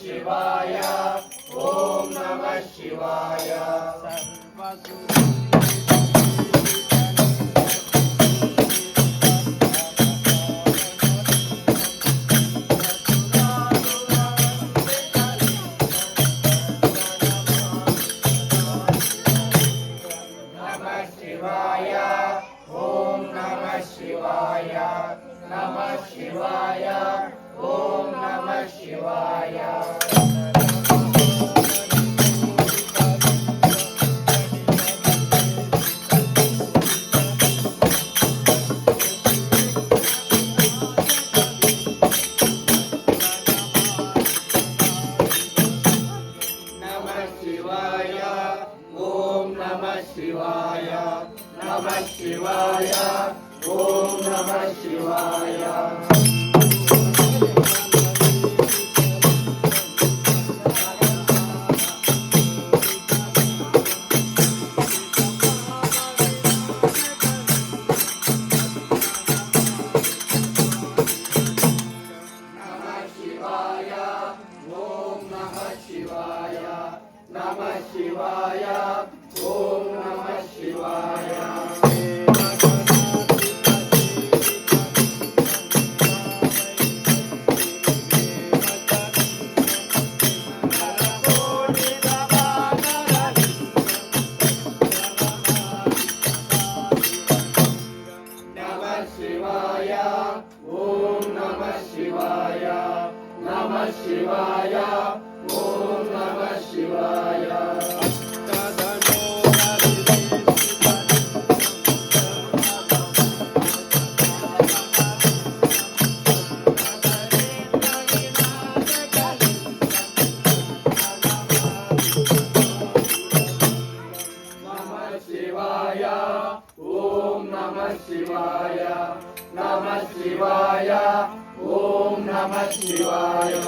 शिवाय ओम नमः शिवाय नमः शिवाय ओम नमः शिवाय नमः शिवाय ओम नमः शिवाय नमः शिवाय ओम नमः शिवाय नमः शिवाय ओम नमः शिवाय नमः शिवाय ओम नमः शिवाय नमः शिवाय ओम नमः शिवाय नमः शिवाय ओम नमः शिवाय नमः शिवाय ओम नमः शिवाय नमः शिवाय ओम नमः शिवाय नमः शिवाय ओम नमः शिवाय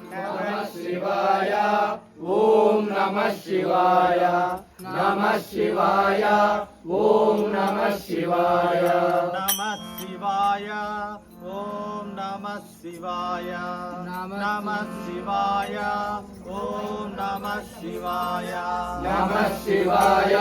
नमः शिवाय ओम नमः शिवाय नमः शिवाय ओम नमः शिवाय नमः शिवाय ओम नमः शिवाय नमः शिवाय ओम नमः शिवाय नमः शिवाय